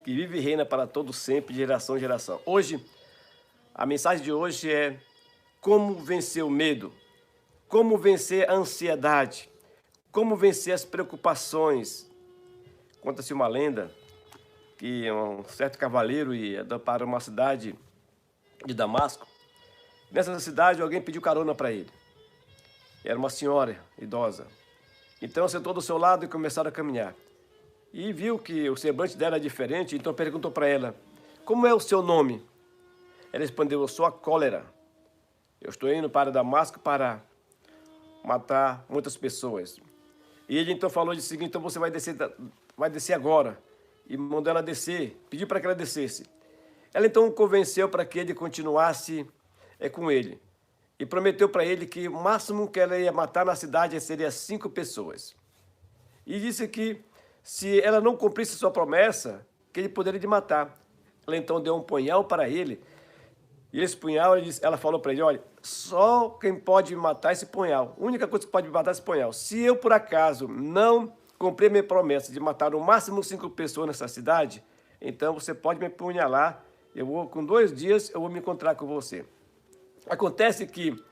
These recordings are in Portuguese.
que vive e reina para todo sempre, de geração em geração. Hoje, a mensagem de hoje é como vencer o medo, como vencer a ansiedade, como vencer as preocupações. Conta-se uma lenda que um certo cavaleiro ia para uma cidade de Damasco. Nessa cidade, alguém pediu carona para ele. Era uma senhora idosa. Então, sentou do seu lado e começaram a caminhar. E viu que o semblante dela era diferente, então perguntou para ela: como é o seu nome? Ela respondeu: eu sou a Cólera. Eu estou indo para Damasco para matar muitas pessoas. E ele então falou o seguinte: então você vai descer agora. E mandou ela descer, pediu para que ela descesse. Ela então o convenceu para que ele continuasse com ele. E prometeu para ele que o máximo que ela ia matar na cidade seria 5 pessoas. E disse que se ela não cumprisse sua promessa, que ele poderia matar. Ela então deu um punhal para ele. E esse punhal, ela falou para ele: olha, só quem pode me matar é esse punhal. A única coisa que pode me matar é esse punhal. Se eu, por acaso, não cumprir minha promessa de matar no máximo 5 pessoas nessa cidade, então você pode me apunhalar. Com 2 dias eu vou me encontrar com você. Acontece que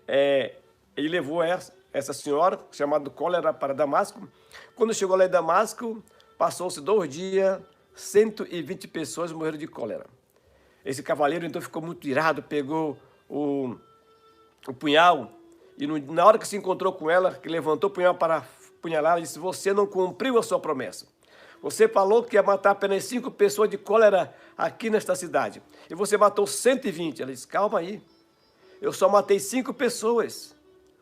ele levou essa senhora, chamada Cólera, para Damasco. Quando chegou lá em Damasco, passou-se 2 dias, 120 pessoas morreram de cólera. Esse cavaleiro então ficou muito irado, pegou o punhal e na hora que se encontrou com ela, que levantou o punhal para apunhalar, disse: você não cumpriu a sua promessa. Você falou que ia matar apenas 5 pessoas de cólera aqui nesta cidade. E você matou 120. Ela disse: calma aí. Eu só matei 5 pessoas.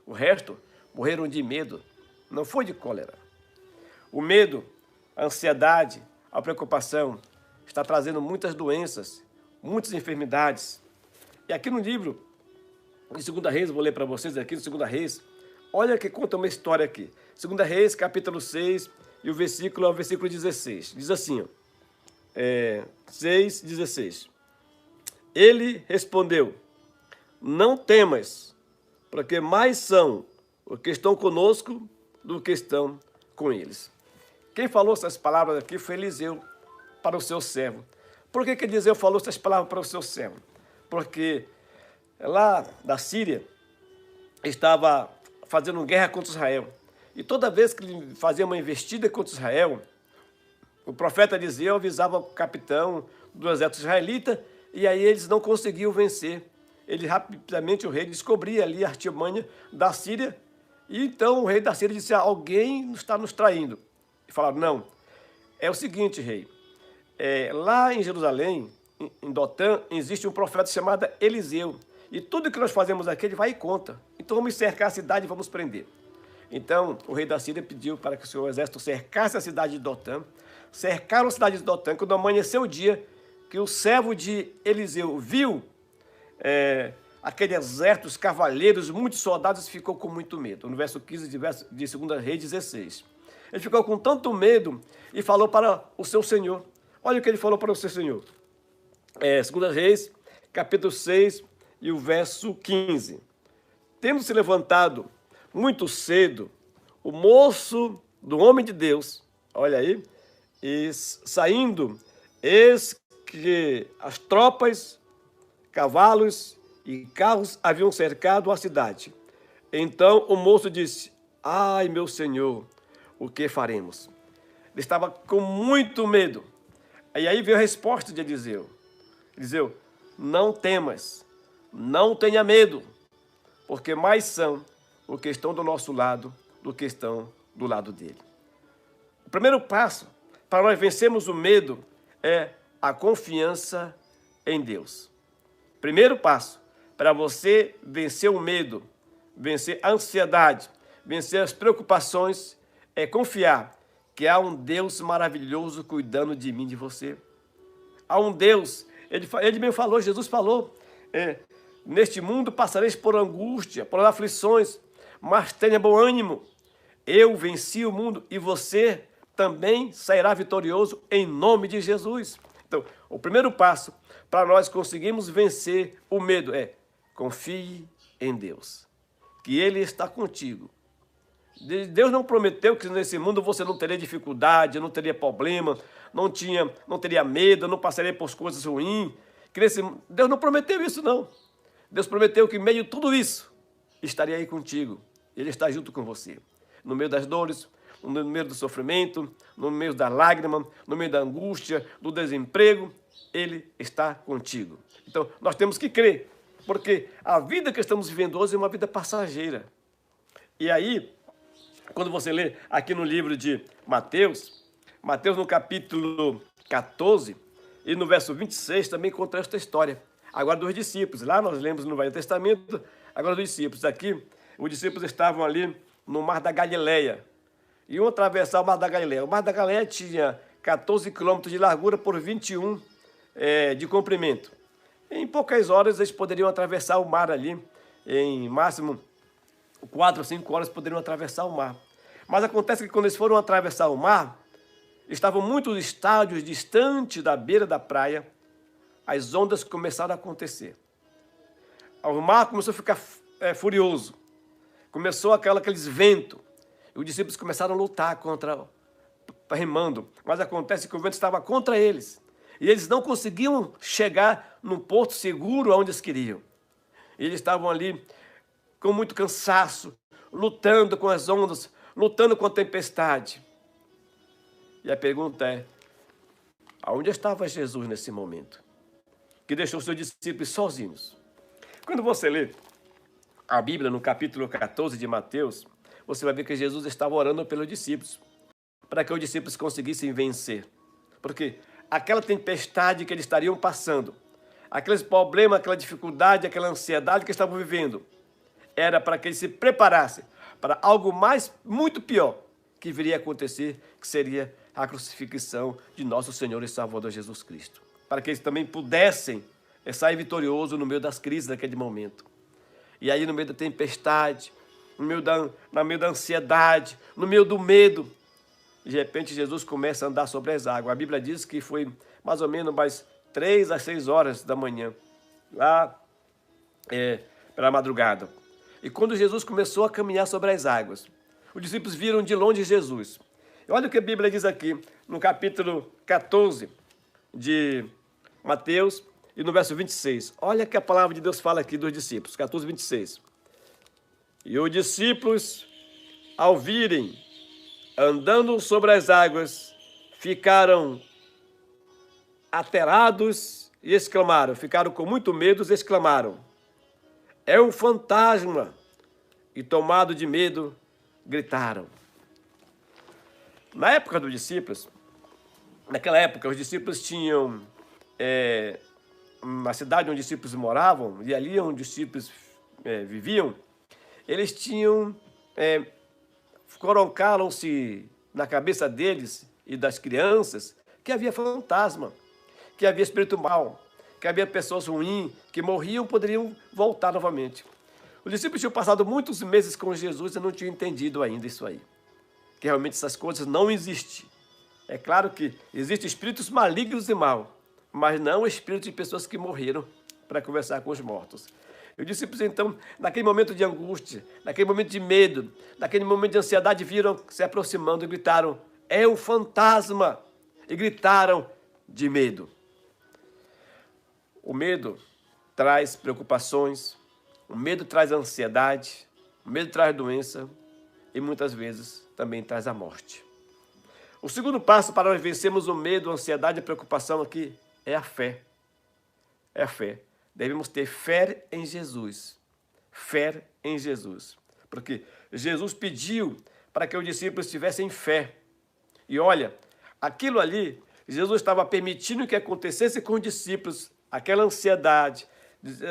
O resto morreram de medo. Não foi de cólera. O medo, a ansiedade, a preocupação está trazendo muitas doenças, muitas enfermidades. E aqui no livro de 2 Reis, vou ler para vocês aqui no 2 Reis, olha que conta uma história aqui. 2 Reis, capítulo 6, e o versículo é o versículo 16. Diz assim, ó, 6:16. Ele respondeu: não temas, porque mais são os que estão conosco do que estão com eles. Quem falou essas palavras aqui foi Eliseu para o seu servo. Por que Eliseu falou essas palavras para o seu servo? Porque lá da Síria estava fazendo guerra contra Israel. E toda vez que ele fazia uma investida contra Israel, o profeta Eliseu avisava o capitão do exército israelita, e aí eles não conseguiam vencer. Ele rapidamente, o rei, descobria ali a artimanha da Síria, e então o rei da Síria disse: alguém está nos traindo. E falaram: não, é o seguinte, rei, lá em Jerusalém, em Dotã, existe um profeta chamado Eliseu, e tudo que nós fazemos aqui, ele vai e conta. Então vamos cercar a cidade e vamos prender. Então o rei da Síria pediu para que o seu exército cercasse a cidade de Dotã. Cercaram a cidade de Dotã. Quando amanheceu o dia, que o servo de Eliseu viu aquele exército, os cavaleiros, muitos soldados, ficou com muito medo. No verso 15 de 2 Reis 16. Ele ficou com tanto medo e falou para o seu senhor. Olha o que ele falou para o seu senhor. 2 Reis, capítulo 6 e o verso 15. Tendo se levantado muito cedo, o moço do homem de Deus, olha aí, e saindo, eis que as tropas, cavalos e carros haviam cercado a cidade. Então o moço disse: ai, meu senhor, o que faremos? Ele estava com muito medo. E aí veio a resposta de Eliseu. Eliseu: não temas, não tenha medo, porque mais são os que estão do nosso lado do que estão do lado dele. O primeiro passo para nós vencermos o medo é a confiança em Deus. Primeiro passo para você vencer o medo, vencer a ansiedade, vencer as preocupações, é confiar que há um Deus maravilhoso cuidando de mim, de você. Há um Deus, ele mesmo falou, Jesus falou, neste mundo passareis por angústia, por aflições, mas tenha bom ânimo. Eu venci o mundo e você também sairá vitorioso em nome de Jesus. Então, o primeiro passo para nós conseguirmos vencer o medo é: confie em Deus, que Ele está contigo. Deus não prometeu que nesse mundo você não teria dificuldade, não teria problema, não teria medo, não passaria por coisas ruins. Deus não prometeu isso, não. Deus prometeu que em meio a tudo isso, estaria aí contigo. Ele está junto com você. No meio das dores, no meio do sofrimento, no meio da lágrima, no meio da angústia, do desemprego, Ele está contigo. Então, nós temos que crer, porque a vida que estamos vivendo hoje é uma vida passageira. E aí, quando você lê aqui no livro de Mateus, Mateus no capítulo 14 e no verso 26 também conta esta história. Agora dos discípulos, lá nós lemos no Velho Testamento, agora dos discípulos. Aqui, os discípulos estavam ali no Mar da Galileia, iam atravessar o Mar da Galileia. O Mar da Galileia tinha 14 quilômetros de largura por 21 de comprimento. Em poucas horas eles poderiam atravessar o mar ali, em máximo 4 ou 5 horas poderiam atravessar o mar. Mas acontece que quando eles foram atravessar o mar, estavam muitos estádios distantes da beira da praia, as ondas começaram a acontecer. O mar começou a ficar furioso, começou aqueles ventos, e os discípulos começaram a lutar remando, mas acontece que o vento estava contra eles, e eles não conseguiam chegar num porto seguro onde eles queriam. Eles estavam ali com muito cansaço, lutando com as ondas, lutando com a tempestade. E a pergunta é, aonde estava Jesus nesse momento? Que deixou os seus discípulos sozinhos. Quando você lê a Bíblia no capítulo 14 de Mateus, você vai ver que Jesus estava orando pelos discípulos, para que os discípulos conseguissem vencer. Porque aquela tempestade que eles estariam passando, aqueles problemas, aquela dificuldade, aquela ansiedade que estavam vivendo, era para que eles se preparassem para algo muito pior que viria a acontecer, que seria a crucifixão de nosso Senhor e Salvador Jesus Cristo. Para que eles também pudessem sair vitoriosos no meio das crises daquele momento. E aí, no meio da tempestade, no meio da ansiedade, no meio do medo, de repente Jesus começa a andar sobre as águas. A Bíblia diz que foi mais ou menos mais 3 às 6 horas da manhã, lá pela madrugada. E quando Jesus começou a caminhar sobre as águas, os discípulos viram de longe Jesus. E olha o que a Bíblia diz aqui, no capítulo 14 de Mateus, e no verso 26. Olha que a palavra de Deus fala aqui dos discípulos, 14, 26. E os discípulos, ao virem, andando sobre as águas, ficaram aterados e exclamaram, ficaram com muito medo e exclamaram, é um fantasma! E tomado de medo, gritaram. Na época dos discípulos, naquela época, os discípulos tinham, na cidade onde os discípulos moravam, e ali onde os discípulos viviam, eles tinham, colocaram-se na cabeça deles e das crianças que havia fantasma, que havia espírito mau, que havia pessoas ruins, que morriam, poderiam voltar novamente. Os discípulos tinham passado muitos meses com Jesus e não tinham entendido ainda isso aí, que realmente essas coisas não existem. É claro que existem espíritos malignos e maus, mas não espíritos de pessoas que morreram para conversar com os mortos. E os discípulos, então, naquele momento de angústia, naquele momento de medo, naquele momento de ansiedade, viram se aproximando e gritaram, é um fantasma! E gritaram de medo. O medo traz preocupações, o medo traz ansiedade, o medo traz doença e muitas vezes também traz a morte. O segundo passo para nós vencermos o medo, a ansiedade e a preocupação aqui é a fé. É a fé. Devemos ter fé em Jesus. Fé em Jesus. Porque Jesus pediu para que os discípulos tivessem fé. E olha, aquilo ali, Jesus estava permitindo que acontecesse com os discípulos, aquela ansiedade,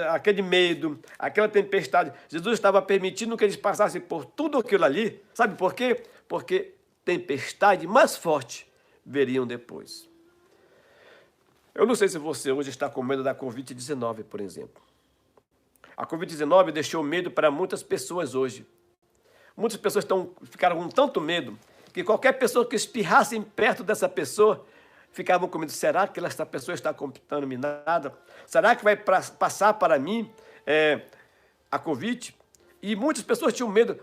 aquele medo, aquela tempestade. Jesus estava permitindo que eles passassem por tudo aquilo ali. Sabe por quê? Porque tempestade mais forte veriam depois. Eu não sei se você hoje está com medo da Covid-19, por exemplo. A Covid-19 deixou medo para muitas pessoas hoje. Muitas pessoas ficaram com tanto medo que qualquer pessoa que espirrasse perto dessa pessoa ficavam com medo. Será que essa pessoa está contaminada? Será que vai passar para mim a Covid? E muitas pessoas tinham medo.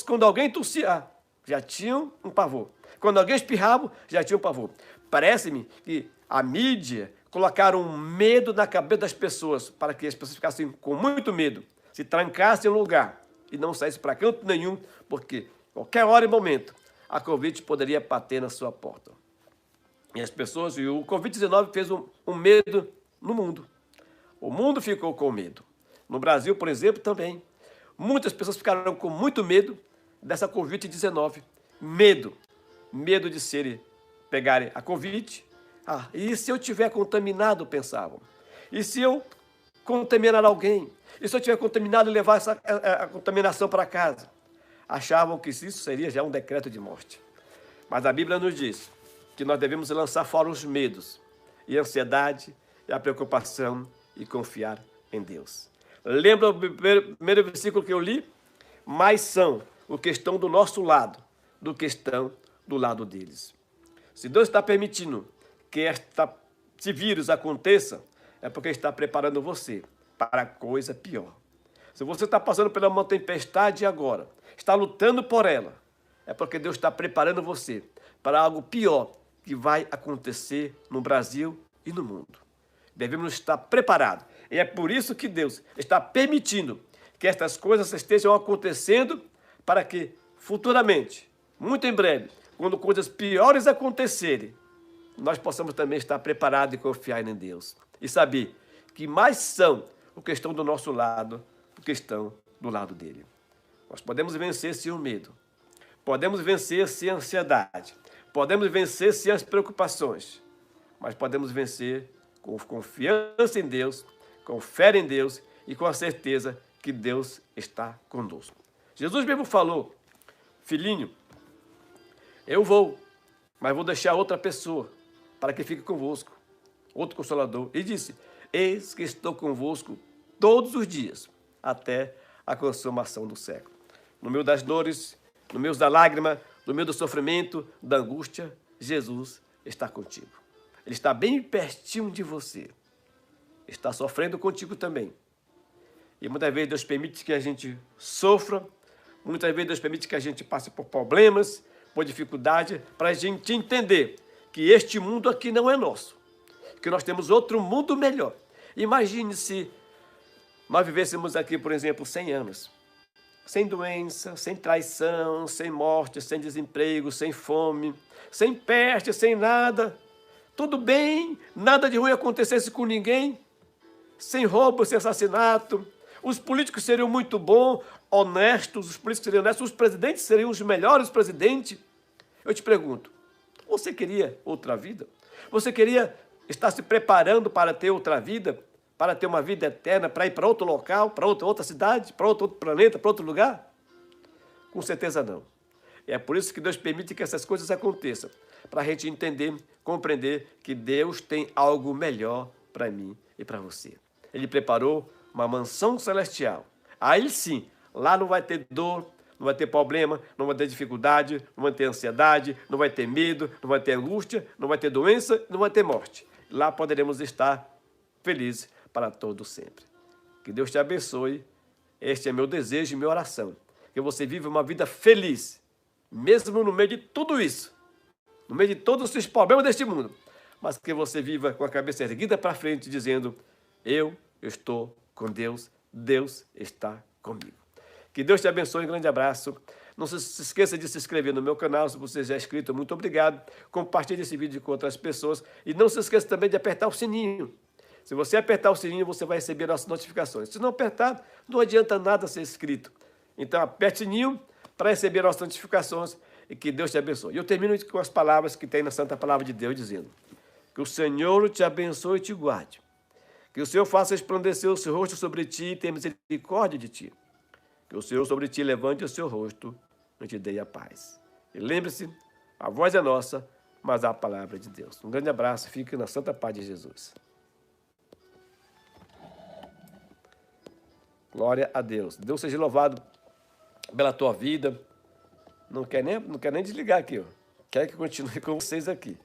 Quando alguém tossia, já tinham um pavor. Quando alguém espirrava, já tinham um pavor. Parece-me que a mídia colocaram um medo na cabeça das pessoas, para que as pessoas ficassem com muito medo, se trancassem em um lugar e não saíssem para canto nenhum, porque qualquer hora e momento a Covid poderia bater na sua porta. E as pessoas, e o Covid-19 fez um medo no mundo. O mundo ficou com medo. No Brasil, por exemplo, também. Muitas pessoas ficaram com muito medo dessa Covid-19. Medo de pegarem a Covid. E se eu tiver contaminado, pensavam? E se eu contaminar alguém? E se eu tiver contaminado e levar a contaminação para casa? Achavam que isso seria já um decreto de morte. Mas a Bíblia nos diz que nós devemos lançar fora os medos e a ansiedade e a preocupação e confiar em Deus. Lembra o primeiro versículo que eu li? Mais são os que estão do nosso lado do que estão do lado deles. Se Deus está permitindo que esse vírus aconteça, é porque está preparando você para coisa pior. Se você está passando por uma tempestade agora, está lutando por ela, é porque Deus está preparando você para algo pior que vai acontecer no Brasil e no mundo. Devemos estar preparados. E é por isso que Deus está permitindo que estas coisas estejam acontecendo para que futuramente, muito em breve, quando coisas piores acontecerem, nós possamos também estar preparados e confiar em Deus. E saber que mais são os que estão do nosso lado do que estão do lado dele. Nós podemos vencer sem o medo. Podemos vencer sem a ansiedade. Podemos vencer sem as preocupações. Mas podemos vencer com confiança em Deus, com fé em Deus e com a certeza que Deus está conosco. Jesus mesmo falou: filhinho, eu vou, mas vou deixar outra pessoa para que fique convosco, outro Consolador. E disse: eis que estou convosco todos os dias, até a consumação do século. No meio das dores, no meio da lágrima, no meio do sofrimento, da angústia, Jesus está contigo. Ele está bem pertinho de você. Está sofrendo contigo também. E muitas vezes Deus permite que a gente sofra, muitas vezes Deus permite que a gente passe por problemas, por dificuldade, para a gente entender que este mundo aqui não é nosso, que nós temos outro mundo melhor. Imagine se nós vivêssemos aqui, por exemplo, 100 anos, sem doença, sem traição, sem morte, sem desemprego, sem fome, sem peste, sem nada, tudo bem, nada de ruim acontecesse com ninguém, sem roubo, sem assassinato, os políticos seriam muito bons, honestos, os políticos seriam honestos, os presidentes seriam os melhores presidentes. Eu te pergunto, você queria outra vida? Você queria estar se preparando para ter outra vida? Para ter uma vida eterna, para ir para outro local, para outra cidade, para outro planeta, para outro lugar? Com certeza não. É por isso que Deus permite que essas coisas aconteçam, para a gente entender, compreender que Deus tem algo melhor para mim e para você. Ele preparou uma mansão celestial. Aí sim, lá não vai ter dor, não vai ter problema, não vai ter dificuldade, não vai ter ansiedade, não vai ter medo, não vai ter angústia, não vai ter doença, não vai ter morte. Lá poderemos estar felizes para todo sempre. Que Deus te abençoe. Este é meu desejo e minha oração. Que você viva uma vida feliz, mesmo no meio de tudo isso, no meio de todos os problemas deste mundo, mas que você viva com a cabeça erguida para frente, dizendo: eu estou com Deus, Deus está comigo. Que Deus te abençoe, um grande abraço. Não se esqueça de se inscrever no meu canal, se você já é inscrito, muito obrigado. Compartilhe esse vídeo com outras pessoas e não se esqueça também de apertar o sininho. Se você apertar o sininho, você vai receber nossas notificações. Se não apertar, não adianta nada ser inscrito. Então, aperte o sininho para receber nossas notificações e que Deus te abençoe. E eu termino com as palavras que tem na Santa Palavra de Deus, dizendo: que o Senhor te abençoe e te guarde. Que o Senhor faça resplandecer o seu rosto sobre ti e tenha misericórdia de ti. Que o Senhor sobre ti levante o seu rosto e te dê a paz. E lembre-se, a voz é nossa, mas a palavra é de Deus. Um grande abraço, fique na santa paz de Jesus. Glória a Deus. Deus seja louvado pela tua vida. Não quer nem desligar aqui, ó. Quer que continue com vocês aqui.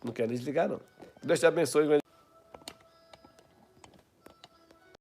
Não quer nem desligar, não. Deus te abençoe.